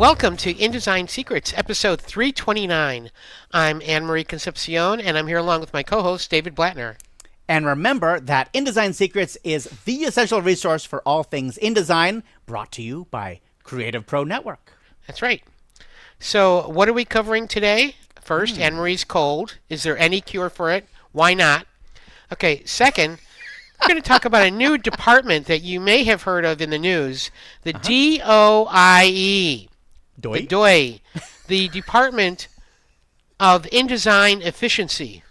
Welcome to InDesign Secrets, episode 329. I'm Anne-Marie Concepción, and I'm here along with my co-host, David Blatner. And remember that InDesign Secrets is the essential resource for all things InDesign, brought to you by CreativePro Network. That's right. So what are we covering today? First, Anne-Marie's cold. Is there any cure for it? Why not? Okay, second, we're going to talk about a new department that you may have heard of in the news, the DOIE. DOIE? The DOIE, the Department of InDesign Efficiency.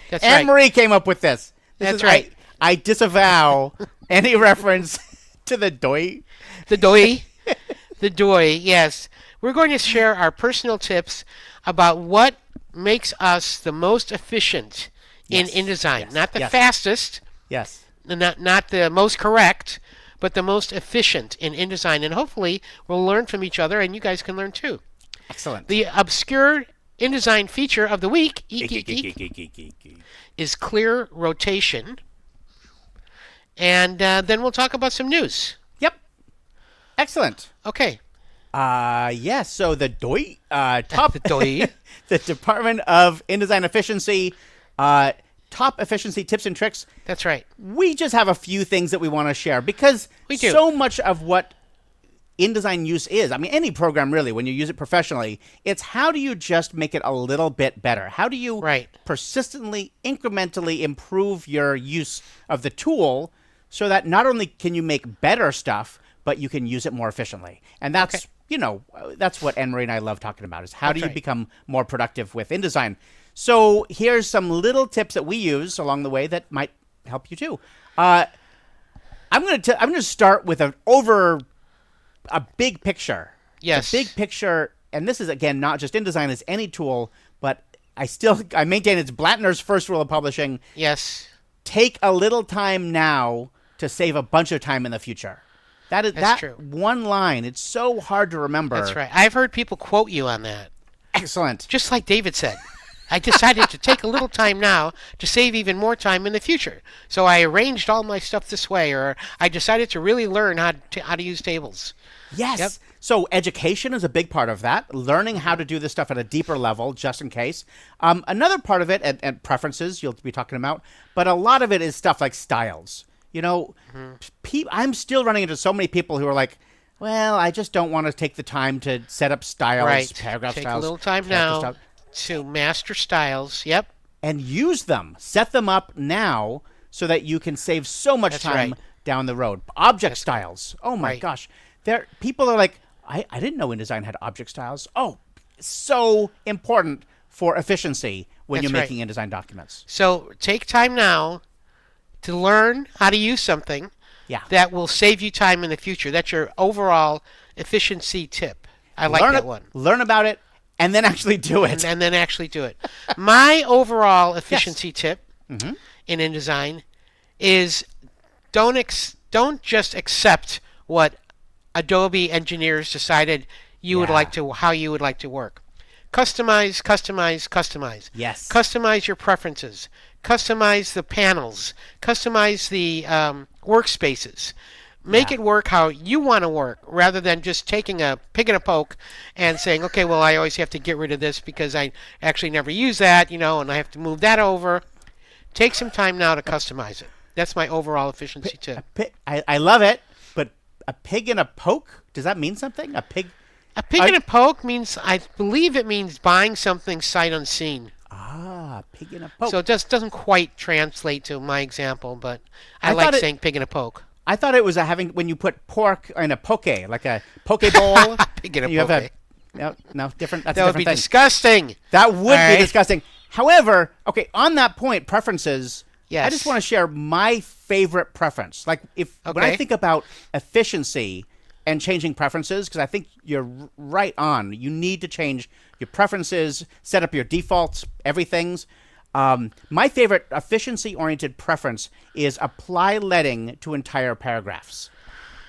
That's right. Anne-Marie came up with this. That's right. I disavow any reference to the DOIE. The DOIE. The DOIE, yes. We're going to share our personal tips about what makes us the most efficient in InDesign. Yes, Not the yes. fastest, Yes. not the most correct, but the most efficient in InDesign. And hopefully we'll learn from each other, and you guys can learn too. Excellent. The obscure InDesign feature of the week is clear rotation. And then we'll talk about some news. Yep. Excellent. Okay. Yes, so the DOIE, top The DOIE. the Department of InDesign Efficiency, top efficiency tips and tricks. That's right. We just have a few things that we want to share because We do. so much of what InDesign use is, I mean, any program really, when you use it professionally, it's how do you just make it a little bit better? How do you persistently, incrementally improve your use of the tool so that not only can you make better stuff, but you can use it more efficiently? And that's, that's what Anne-Marie and I love talking about, is how do you become more productive with InDesign? So here's some little tips that we use along the way that might help you too. I'm going to start with a big picture. Yes. A big picture, and this is again not just InDesign as any tool, but I maintain it's Blatner's first rule of publishing. Yes. Take a little time now to save a bunch of time in the future. That's true. One line. It's so hard to remember. That's right. I've heard people quote you on that. Excellent. Just like David said. I decided to take a little time now to save even more time in the future. So I arranged all my stuff this way, or I decided to really learn how to use tables. Yes. Yep. So education is a big part of that. Learning how to do this stuff at a deeper level, just in case. Another part of it, and preferences you'll be talking about, but a lot of it is stuff like styles. You know, I'm still running into so many people who are like, well, I just don't want to take the time to set up styles, paragraph Take styles. a little time now to master styles. Yep. And use them. Set them up now so that you can save so much time down the road. Object styles. Oh my gosh. People are like, I didn't know InDesign had object styles. Oh, so important for efficiency when you're making InDesign documents. So take time now to learn how to use something that will save you time in the future. That's your overall efficiency tip. I like that one. Learn about it and then actually do it. And then actually do it. My overall efficiency tip in InDesign is don't just accept what Adobe engineers decided how you would like to work. Customize, customize, customize. Yes. Customize your preferences. Customize the panels. Customize the workspaces. Make it work how you want to work, rather than just taking a pig in a poke and saying, okay, well, I always have to get rid of this because I actually never use that, and I have to move that over. Take some time now to customize it. That's my overall efficiency tip. I love it, but a pig in a poke? Does that mean something? A pig in a poke means, I believe it means buying something sight unseen. Pig in a poke. So it doesn't quite translate to my example, but I like saying pig in a poke. I thought it was when you put pork in a poke, like a poke bowl. Pig in a you poke. Have no, different. That's That a would different be thing. disgusting. That would be disgusting. However, okay, on that point, preferences. Yes. I just want to share my favorite preference. Like when I think about efficiency and changing preferences, because I think you're right on. You need to change your preferences, set up your defaults, everything's. My favorite efficiency-oriented preference is apply leading to entire paragraphs,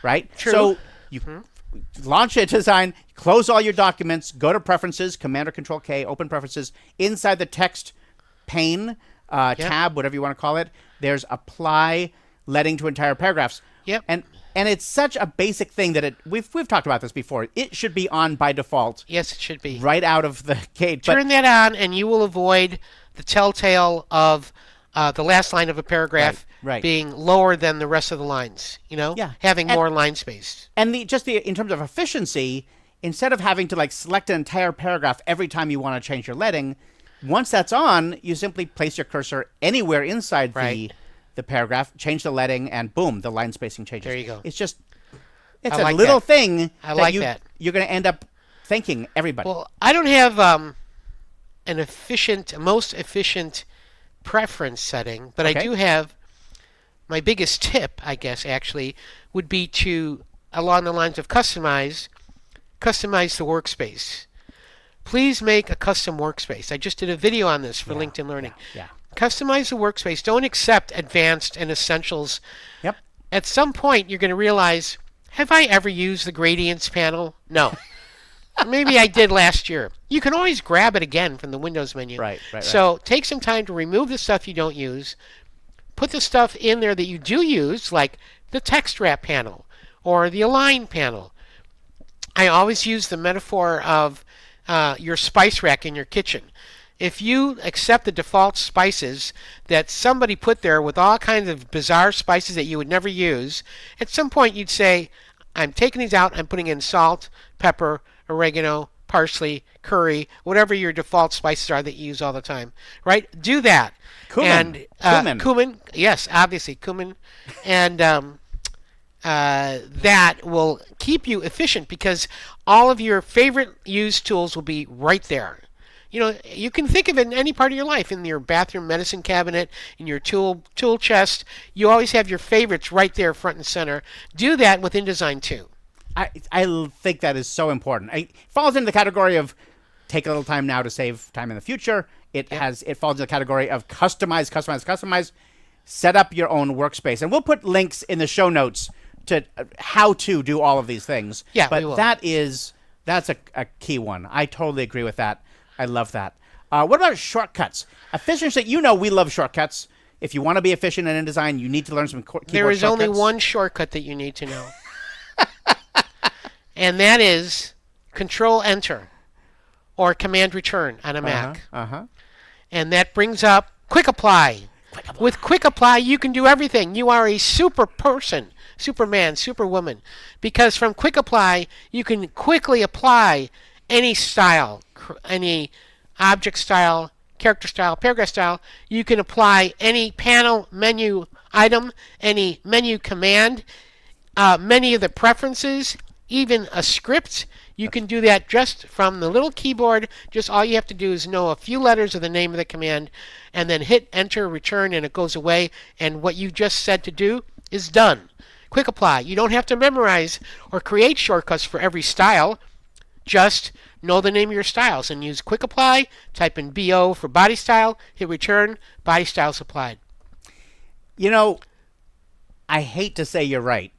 right? True. So you launch InDesign, close all your documents, go to Preferences, Command or Control K, open Preferences. Inside the text pane, tab, whatever you want to call it, there's Apply leading to entire paragraphs. Yep. And And it's such a basic thing that we've talked about this before. It should be on by default. Yes, it should be. Right out of the gate. Turn that on, and you will avoid the telltale of the last line of a paragraph being lower than the rest of the lines. Having more line space. And in terms of efficiency, instead of having to like select an entire paragraph every time you want to change your leading, once that's on, you simply place your cursor anywhere inside the paragraph, change the leading, and boom, the line spacing changes. There you go. It's a little thing that you're going to end up thanking everybody. Well, I don't have most efficient preference setting, but I do have my biggest tip, I guess, actually, would be to, along the lines of customize the workspace. Please make a custom workspace. I just did a video on this for LinkedIn Learning. Yeah. Customize the workspace. Don't accept advanced and essentials. Yep. At some point, you're going to realize, have I ever used the gradients panel? No. Maybe I did last year. You can always grab it again from the Windows menu. Right. So take some time to remove the stuff you don't use. Put the stuff in there that you do use, like the text wrap panel or the align panel. I always use the metaphor of your spice rack in your kitchen. If you accept the default spices that somebody put there with all kinds of bizarre spices that you would never use, at some point you'd say, I'm taking these out, I'm putting in salt, pepper, oregano, parsley, curry, whatever your default spices are that you use all the time, right? Do that. Cumin. Cumin, yes, obviously cumin. And that will keep you efficient because all of your favorite used tools will be right there. You can think of it in any part of your life, in your bathroom medicine cabinet, in your tool chest. You always have your favorites right there front and center. Do that with InDesign too. I think that is so important. It falls into the category of take a little time now to save time in the future. It falls into the category of customize. Set up your own workspace. And we'll put links in the show notes to how to do all of these things. Yeah, but we will. That's a key one. I totally agree with that. I love that. What about shortcuts? Efficiency, we love shortcuts. If you want to be efficient in InDesign, you need to learn some keyboard shortcuts. There is only one shortcut that you need to know. And that is Control-Enter or Command-Return on a Mac. And that brings up Quick Apply. With Quick Apply, you can do everything. You are a super person, Superman, Superwoman. Because from Quick Apply, you can quickly apply any style, any object style, character style, paragraph style. You can apply any panel, menu item, any menu command, many of the preferences, even a script. You can do that just from the little keyboard. Just all you have to do is know a few letters of the name of the command and then hit enter, return, and it goes away. And what you just said to do is done. Quick Apply. You don't have to memorize or create shortcuts for every style. Just know the name of your styles and use Quick Apply, type in BO for body style, hit return, body styles applied. I hate to say you're right,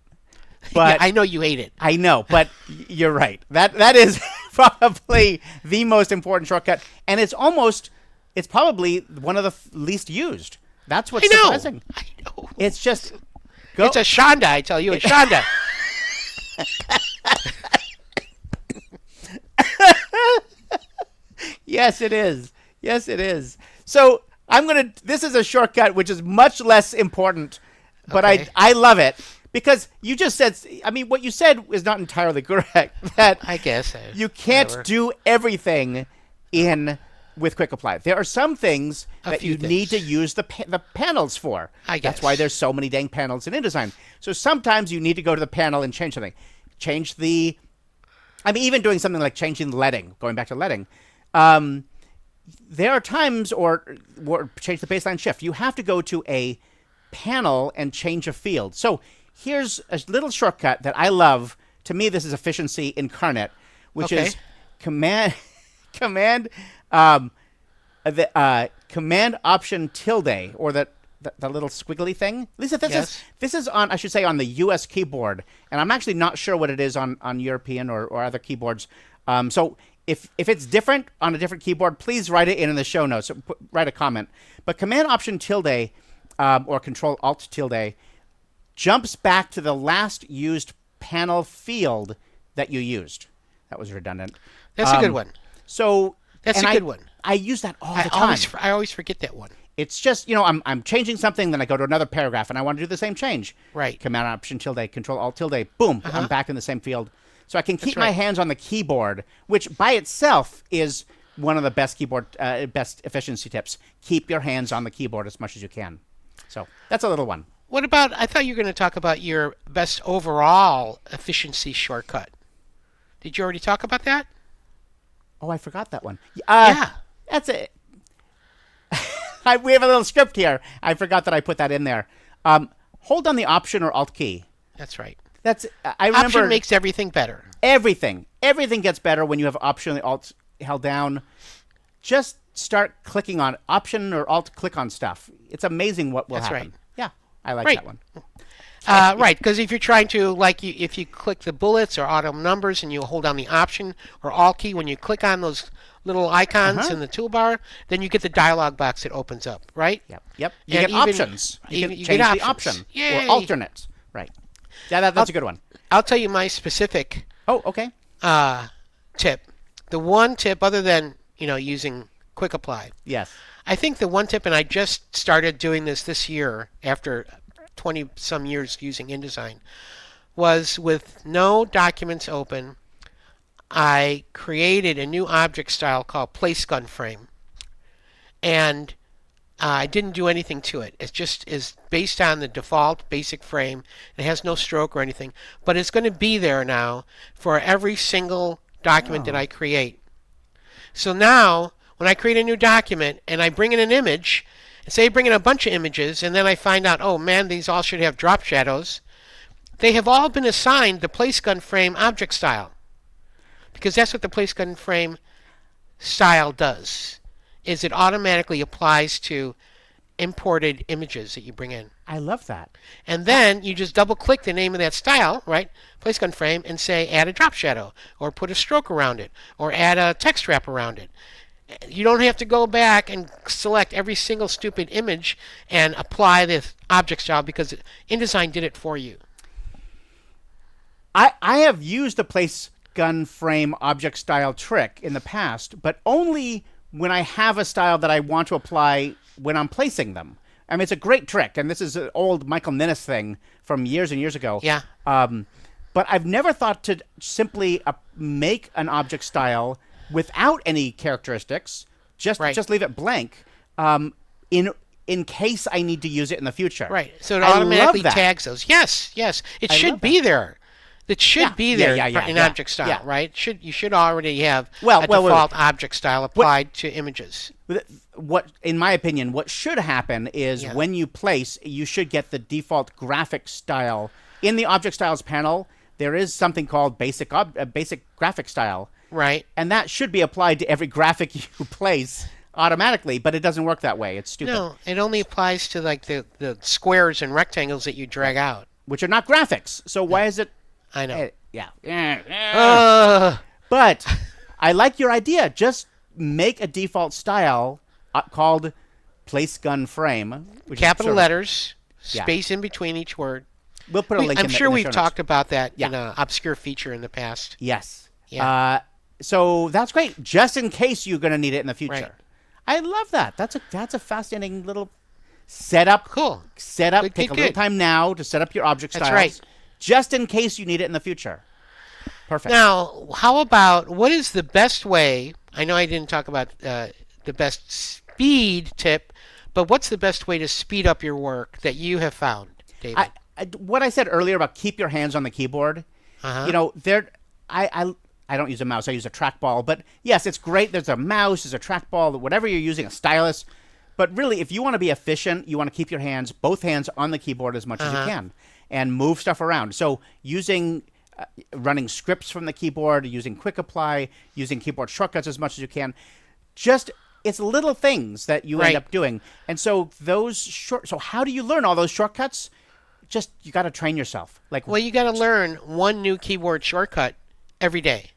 but I know you hate it. I know, but you're right. That is probably the most important shortcut, and it's probably one of the least used. That's what's surprising. I know. It's just It's a Shonda, I tell you, a Shonda. Yes, it is. Yes, it is. So this is a shortcut which is much less important, but I love it because you just said, what you said is not entirely correct. That I guess. You can't do everything with Quick Apply. There are some things that you need to use the panels for. I guess. That's why there's so many dang panels in InDesign. So sometimes you need to go to the panel and change something. Even doing something like changing the leading, going back to leading. There are times, or change the baseline shift. You have to go to a panel and change a field. So here's a little shortcut that I love. To me, this is efficiency incarnate, which is Command Option tilde, or the little squiggly thing. Lisa, this is on, I should say, on the U.S. keyboard, and I'm actually not sure what it is on European or other keyboards. So if it's different on a different keyboard, please write it in the show notes. Write a comment. But Command Option tilde or Control Alt tilde jumps back to the last used panel field that you used. That was redundant. That's a good one. So that's a good one. I use that all the time. I always forget that one. It's just, I'm changing something, then I go to another paragraph, and I want to do the same change. Right. Command Option tilde, Control Alt tilde, boom, I'm back in the same field. So I can keep my hands on the keyboard, which by itself is one of the best best efficiency tips. Keep your hands on the keyboard as much as you can. So that's a little one. What about, I thought you were going to talk about your best overall efficiency shortcut. Did you already talk about that? Oh, I forgot that one. Yeah. That's it. We have a little script here. I forgot that I put that in there. Hold on the Option or Alt key. That's right. I remember. Option makes everything better. Everything gets better when you have Option or Alt held down. Just start clicking on Option or Alt, click on stuff. It's amazing what will happen. Right. Yeah, I like that one. Right, because if you're trying to, if you click the bullets or auto numbers and you hold down the Option or Alt key, when you click on those little icons in the toolbar, then you get the dialog box that opens up, right? Yep. You get options. You can change the option. Yay. Or alternates. Right. Yeah, that's a good one. I'll tell you my specific okay. Tip. The one tip, other than, using Quick Apply. Yes. I think the one tip, and I just started doing this year after 20-some years using InDesign, was with no documents open, I created a new object style called Place Gun Frame. And I didn't do anything to it. It just is based on the default basic frame. It has no stroke or anything. But it's going to be there now for every single document that I create. So now, when I create a new document and I bring in an image, say I bring in a bunch of images, and then I find out, oh man, these all should have drop shadows, they have all been assigned the Place Gun Frame object style. Because that's what the Place Gun Frame style does, is it automatically applies to imported images that you bring in. I love that. And then you just double click the name of that style, right? Place Gun Frame, and say add a drop shadow, or put a stroke around it, or add a text wrap around it. You don't have to go back and select every single stupid image and apply the object style, because InDesign did it for you. I have used the Place Gun Frame object style trick in the past, but only when I have a style that I want to apply when I'm placing them. I mean, it's a great trick, and this is an old Michael Ninnis thing from years and years ago. Yeah. But I've never thought to simply make an object style without any characteristics, just leave it blank, in case I need to use it in the future. Right. So it automatically tags those. Yes. It should be there. It should be there in object style, right? You should already have a default object style applied to images. In my opinion, what should happen is when you place, you should get the default graphic style. In the object styles panel, there is something called basic graphic style. Right. And that should be applied to every graphic you place automatically, but it doesn't work that way. It's stupid. No, it only applies to the squares and rectangles that you drag out, which are not graphics. So why is it? I know. But I like your idea. Just make a default style called Place Gun Frame. Which capital letters, space in between each word. We'll put a link in the show notes. We've talked about that in an obscure feature in the past. Yes. Yeah. So that's great, just in case you're going to need it in the future. Right. I love that. That's a fascinating little setup. Cool. Setup. Take a little time now to set up your object styles. That's right. Just in case you need it in the future. Perfect. Now, how about, what is the best way? I know I didn't talk about the best speed tip, but what's the best way to speed up your work that you have found, David? What I said earlier about keep your hands on the keyboard, I don't use a mouse, I use a trackball. But yes, it's great. There's a mouse, there's a trackball, whatever you're using, a stylus. But really, if you want to be efficient, you want to keep your hands, both hands on the keyboard as much as you can and move stuff around. So running scripts from the keyboard, using Quick Apply, using keyboard shortcuts as much as you can. It's little things that you end up doing. And so so how do you learn all those shortcuts? You got to train yourself. You got to learn one new keyboard shortcut every day.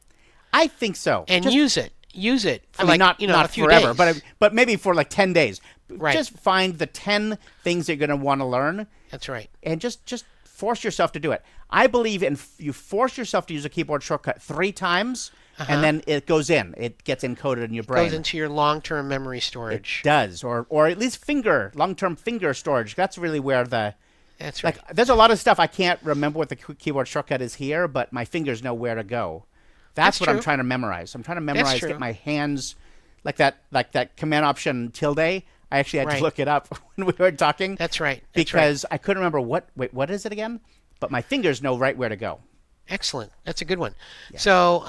I think so. And use it. Use it for not a few forever, days. but maybe for 10 days. Right. Just find the 10 things you're going to want to learn. That's right. And just force yourself to do it. I believe you force yourself to use a keyboard shortcut 3 times, and then it goes in. It gets encoded in your brain. It goes into your long-term memory storage. It does, or at least long-term finger storage. That's really where That's right. There's a lot of stuff I can't remember what the keyboard shortcut is here, but my fingers know where to go. That's what true. I'm trying to memorize. I'm trying to memorize, get my hands like that command option tilde. I actually had to look it up when we were talking. That's right. Because I couldn't remember what is it again? But my fingers know right where to go. Excellent. That's a good one. Yeah. So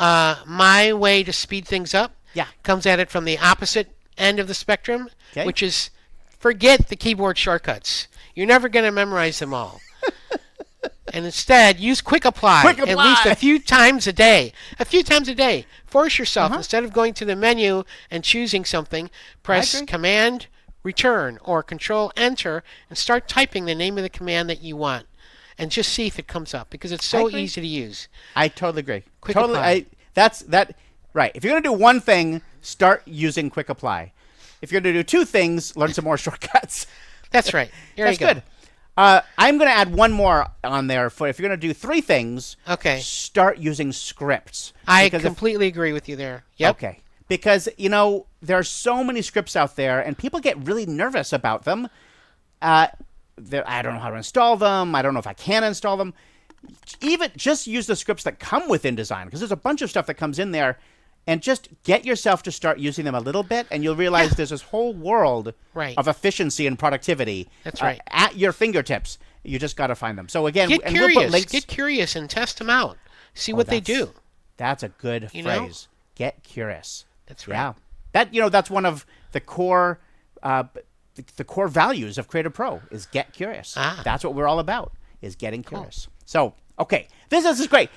my way to speed things up comes at it from the opposite end of the spectrum, which is forget the keyboard shortcuts. You're never going to memorize them all. And instead, use Quick Apply at least a few times a day. Force yourself. Instead of going to the menu and choosing something, press Command, Return, or Control, Enter, and start typing the name of the command that you want. And just see if it comes up, because it's so easy to use. I totally agree. Quick Apply. Right. If you're going to do one thing, start using Quick Apply. If you're going to do 2 things, learn some more shortcuts. That's right. That's good. I'm going to add one more on there. For if you're going to do 3 things, start using scripts. I completely agree with you there. Yep. Okay. Because, there are so many scripts out there, and people get really nervous about them. I don't know how to install them. I don't know if I can install them. Even just use the scripts that come with InDesign, because there's a bunch of stuff that comes in there, and just get yourself to start using them a little bit, and you'll realize there's this whole world of efficiency and productivity at your fingertips. You just got to find them. So again, get curious. Get curious and test them out. See what they do. That's a good phrase. Get curious. That's right. Yeah. That's one of the core the core values of CreativePro is get curious. That's what we're all about, is getting curious. So, okay, this is great.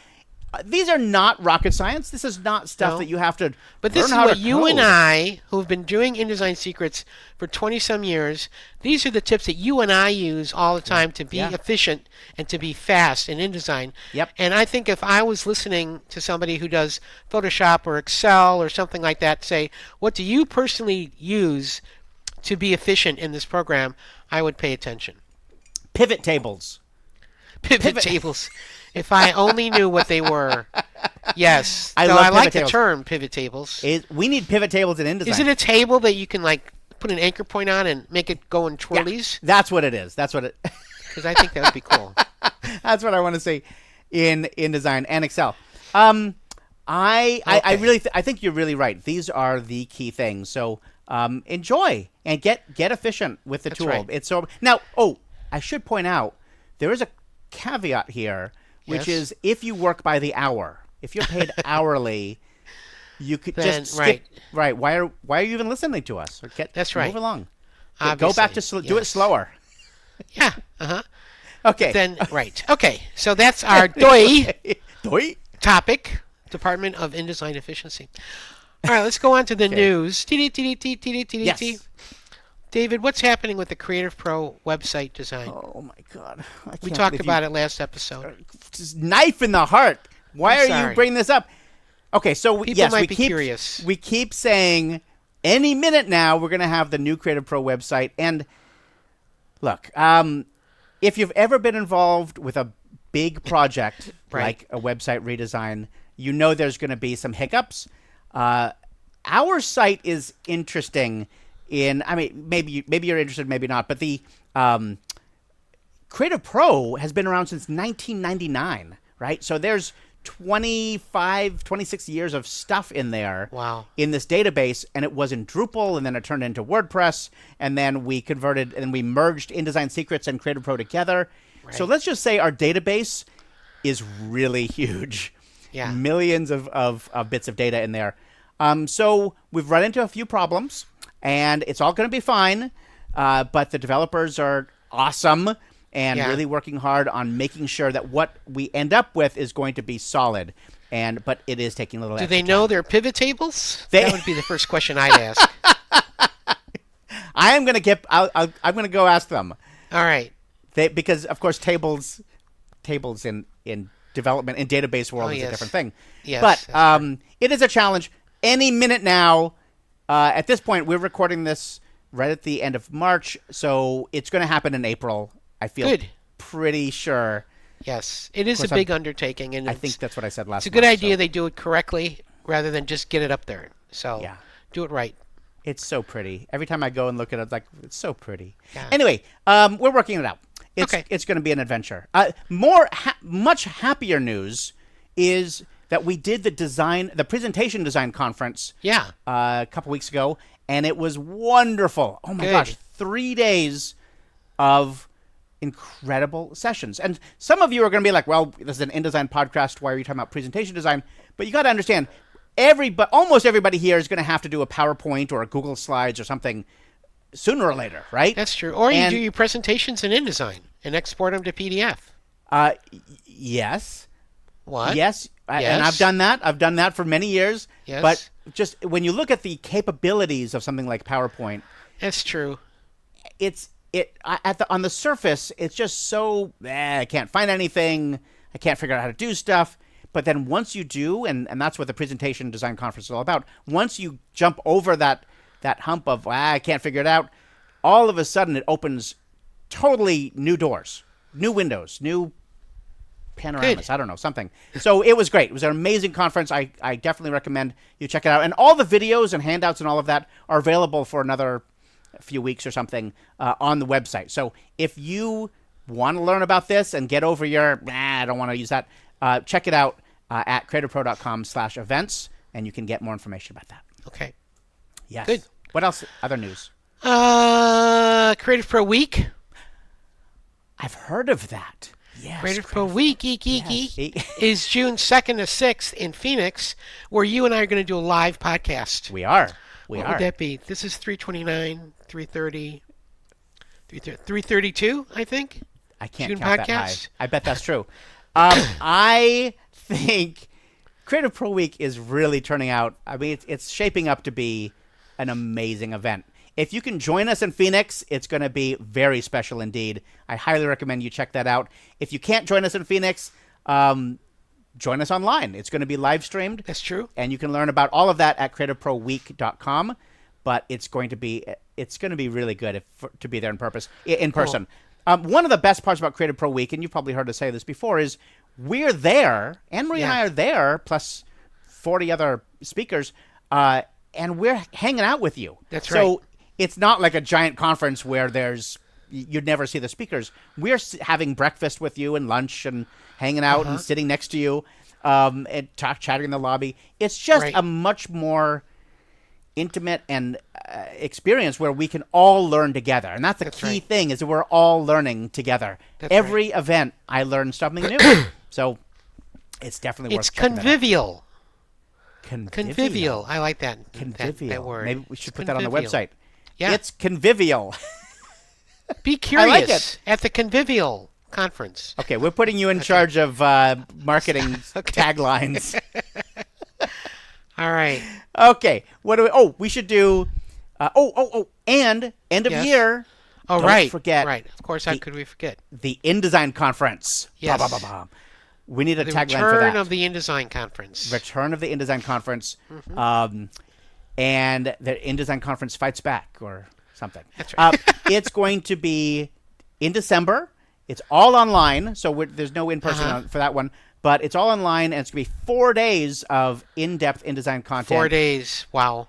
These are not rocket science. This is not stuff that you have to But this is what you and I, who have been doing InDesign Secrets for 20-some years, these are the tips that you and I use all the time to be efficient and to be fast in InDesign. Yep. And I think if I was listening to somebody who does Photoshop or Excel or something like that, say, what do you personally use to be efficient in this program, I would pay attention. Pivot tables. Pivot tables. If I only knew what they were. Yes. I like the term pivot tables. We need pivot tables in InDesign. Is it a table that you can put an anchor point on and make it go in twirlies? Yeah, that's what it is. That's what it. Because I think that would be cool. That's what I want to see in InDesign and Excel. I think you're really right. These are the key things. So enjoy and get efficient with the tool. Right. It's so now. Oh, I should point out there is a caveat here, which is if you work by the hour. If you're paid hourly, you could just skip. Right. Why are you even listening to us? That's right. Move along. Obviously, go back to do it slower. Yeah. Okay. Okay. So that's our DOIE topic, Department of InDesign Efficiency. All right, let's go on to the news. Yes. David, what's happening with the CreativePro website design? Oh my God! We talked about it last episode. Just knife in the heart. Why are you bringing this up? Okay, so people might be curious. We keep saying any minute now we're going to have the new CreativePro website. And look, if you've ever been involved with a big project like a website redesign, you know there's going to be some hiccups. Our site is interesting. Maybe you're interested, maybe not. But the CreativePro has been around since 1999, right? So there's 26 years of stuff in there. Wow. In this database, and it was in Drupal, and then it turned into WordPress, and then we converted and we merged InDesignSecrets and CreativePro together. Right. So let's just say our database is really huge. Yeah. Millions of bits of data in there. So we've run into a few problems. And it's all going to be fine, but the developers are awesome and really working hard on making sure that what we end up with is going to be solid. But it is taking a little. Do they know their pivot tables? That would be the first question I'd ask. I'm going to go ask them. All right. Because of course tables in development in database world is a different thing. Yes. But it is a challenge. Any minute now. At this point, we're recording this right at the end of March, so it's going to happen in April. I feel pretty sure Yes. It is a big undertaking, and I think that's what I said last. It's a good idea they do it correctly rather than just get it up there. So do it right. It's so pretty. Every time I go and look at it, it's so pretty. Yeah. Anyway, we're working it out. It's going to be an adventure. Much happier news is that we did the presentation design conference. A couple weeks ago, and it was wonderful. Oh my gosh, 3 days of incredible sessions. And some of you are going to be like, "Well, this is an InDesign podcast. Why are you talking about presentation design?" But you got to understand, almost everybody here is going to have to do a PowerPoint or a Google Slides or something sooner or later, right? That's true. Or you do your presentations in InDesign and export them to PDF. Yes. What? Yes. And I've done that. I've done that for many years. Yes. But just when you look at the capabilities of something like PowerPoint, that's true. On the surface, it's just so I can't find anything. I can't figure out how to do stuff. But then once you do, and that's what the presentation design conference is all about. Once you jump over that hump of I can't figure it out, all of a sudden it opens totally new doors, new windows, new panoramas. I don't know, something. So it was great. It was an amazing conference. I definitely recommend you check it out. And all the videos and handouts and all of that are available for another few weeks or something on the website. So if you want to learn about this and get over your I don't want to use that, check it out at creativepro.com/events, and you can get more information about that. Okay. Yes. Good. What else? Other news? Creative Pro Week. I've heard of that. Yes. Creative Pro Week is June 2nd to 6th in Phoenix, where you and I are going to do a live podcast. We are. What would that be? This is 329, 330, 332, I think. I can't June count podcast. That high. I bet that's true. I think Creative Pro Week is really turning out. I mean, it's shaping up to be an amazing event. If you can join us in Phoenix, it's going to be very special indeed. I highly recommend you check that out. If you can't join us in Phoenix, join us online. It's going to be live streamed. That's true. And you can learn about all of that at creativeproweek.com. But it's going to be really good to be there in person. One of the best parts about Creative Pro Week, and you've probably heard us say this before, is we're there. Anne-Marie and I are there, plus 40 other speakers, and we're hanging out with you. That's right. So it's not like a giant conference where you'd never see the speakers. We're having breakfast with you and lunch and hanging out and sitting next to you and chatting in the lobby. It's just a much more intimate and experience where we can all learn together. And that's the key thing, is that we're all learning together. Every event, I learn something new. So it's definitely worth checking convivial. Convivial. I like that. Convivial. That word. Maybe we should put that on the website. Yeah. It's convivial. Be curious I like it. at the convivial conference. Okay, we're putting you in charge of marketing taglines. All right. Okay. What do we? We should do. And end of year. Oh, don't forget. Right. Of course. How could we forget? The InDesign conference. Yes. Bah, bah, bah, bah. We need a tagline for that. Return of the InDesign conference. Return of the InDesign conference. And the InDesign conference fights back or something. That's right. It's going to be in December. It's all online, so there's no in-person for that one. But it's all online, and it's going to be 4 days of in-depth InDesign content. 4 days. Wow.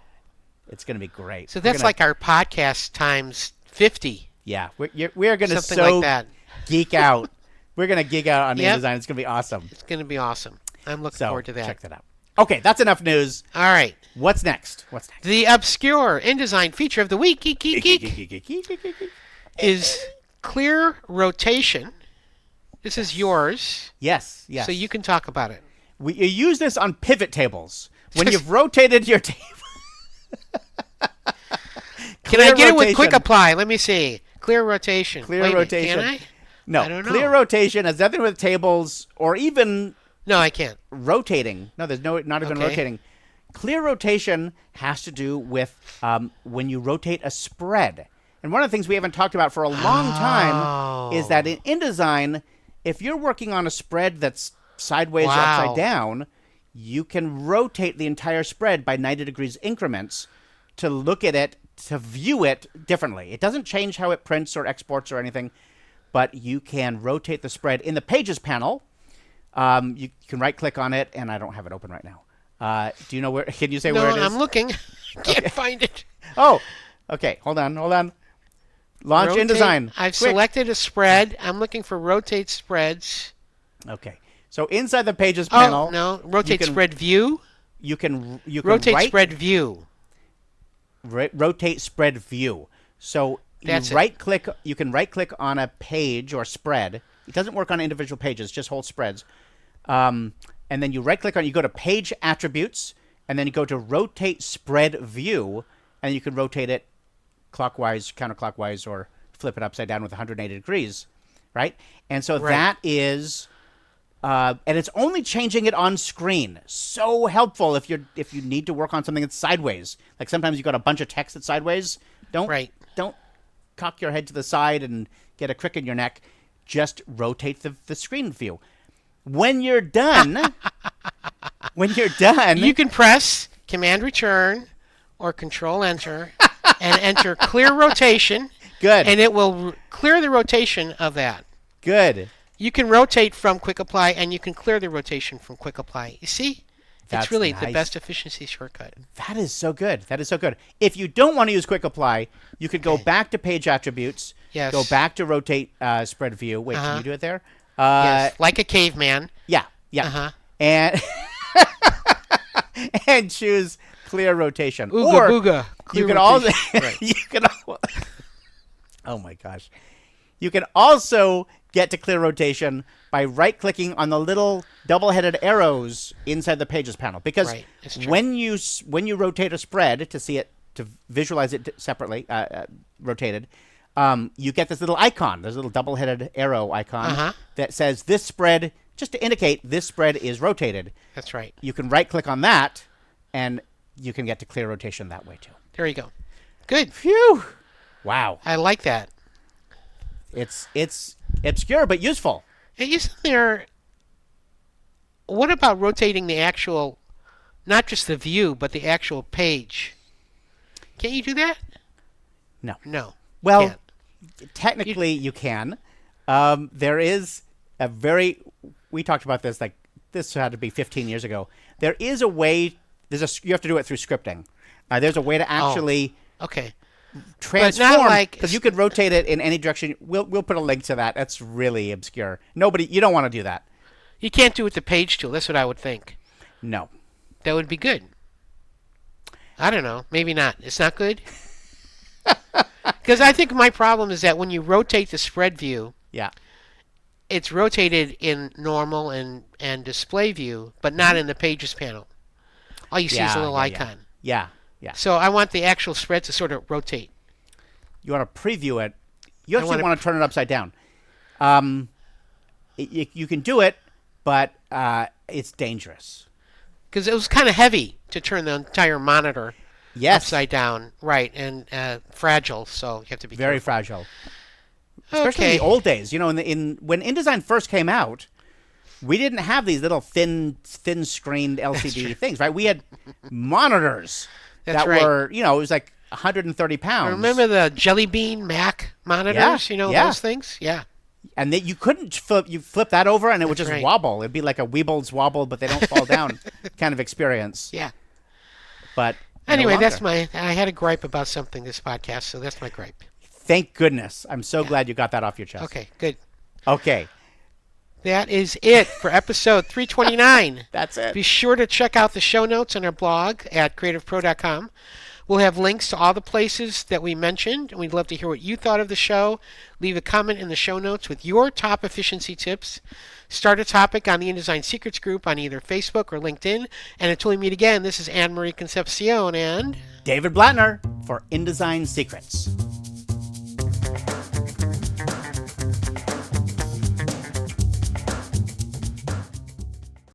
It's going to be great. So that's like our podcast times 50. Yeah. We're going to like that. Geek out. We're going to geek out on InDesign. It's going to be awesome. It's going to be awesome. I'm looking forward to that. Check that out. Okay, that's enough news. All right. What's next? The obscure InDesign feature of the week is clear rotation. This is yours. Yes. So you can talk about it. You use this on pivot tables. When you've rotated your table. Can I get it with quick apply? Let me see. Clear rotation. Clear rotation. Can I? No. I don't know. Clear rotation has nothing with tables or even... No, I can't. Rotating. No, there's not even rotating. Clear rotation has to do with when you rotate a spread. And one of the things we haven't talked about for a long time is that in InDesign, if you're working on a spread that's sideways or upside down, you can rotate the entire spread by 90 degrees increments to look at it, to view it differently. It doesn't change how it prints or exports or anything, but you can rotate the spread in the Pages panel. You can right-click on it, and I don't have it open right now. Do you know where? Can you say where it is? No, I'm looking. Can't find it. Oh, okay. Hold on. Launch InDesign. I've selected a spread. I'm looking for rotate spreads. Okay. So inside the Pages panel. Oh, no. Rotate spread view. You can rotate spread view. Rotate spread view. So you can right-click on a page or spread. It doesn't work on individual pages, just whole spreads. And then you right-click on it. You go to Page Attributes, and then you go to Rotate Spread View, and you can rotate it clockwise, counterclockwise, or flip it upside down with 180 degrees, right? And so that is, and it's only changing it on screen. So helpful if you need to work on something that's sideways. Like sometimes you got a bunch of text that's sideways. Don't cock your head to the side and get a crick in your neck. Just rotate the screen view. When you're done, you can press Command Return or Control Enter and enter Clear Rotation. Good. And it will clear the rotation of that. Good. You can rotate from Quick Apply, and you can clear the rotation from Quick Apply. You see? It's really the best efficiency shortcut. That is so good. If you don't want to use Quick Apply, you could go back to Page Attributes. Yes. Go back to Rotate Spread View. Wait, can you do it there? Yes, like a caveman. Yeah. And and choose Clear Rotation. Ooga booga. You can also oh my gosh. You can also get to Clear Rotation by right-clicking on the little double-headed arrows inside the Pages panel. Because when you rotate a spread to see it, to visualize it separately, rotated, you get this little icon, this little double-headed arrow icon that says this spread, just to indicate this spread is rotated. That's right. You can right-click on that, and you can get to Clear Rotation that way, too. There you go. Good. Phew. Wow. I like that. It's obscure but useful. Isn't there... What about rotating the actual, not just the view, but the actual page? Can't you do that? No. Well, technically you can. There is a we talked about this, like this had to be 15 years ago. There is a way, you have to do it through scripting. There's a way to actually transform, because you could rotate it in any direction. We'll put a link to that. That's really obscure. You don't want to do that. You can't do it with the page tool. That's what I would think. No. That would be good. I don't know. Maybe not. It's not good? Because I think my problem is that when you rotate the spread view, it's rotated in normal and display view, but not in the Pages panel. All you see is a little icon. Yeah. So I want the actual spread to sort of rotate. You want to preview it. You actually want to turn it upside down. You can do it, but it's dangerous. Because it was kind of heavy to turn the entire monitor upside down, right, and fragile, so you have to be very careful. Fragile. Especially in the old days. You know, when InDesign first came out, we didn't have these little thin-screened LCD things, right? We had monitors that were, it was like 130 pounds. Remember the Jelly Bean Mac monitors? Those things? Yeah. And you couldn't flip that over and it would just wobble. It'd be like a Weebles wobble, but they don't fall down kind of experience. Yeah. But anyway, I had a gripe about something this podcast, so that's my gripe. Thank goodness. I'm so glad you got that off your chest. Okay, good. Okay. That is it for episode 329. That's it. Be sure to check out the show notes on our blog at CreativePro.com. We'll have links to all the places that we mentioned, and we'd love to hear what you thought of the show. Leave a comment in the show notes with your top efficiency tips. Start a topic on the InDesign Secrets group on either Facebook or LinkedIn. And until we meet again, this is Anne-Marie Concepción and David Blatner for InDesign Secrets.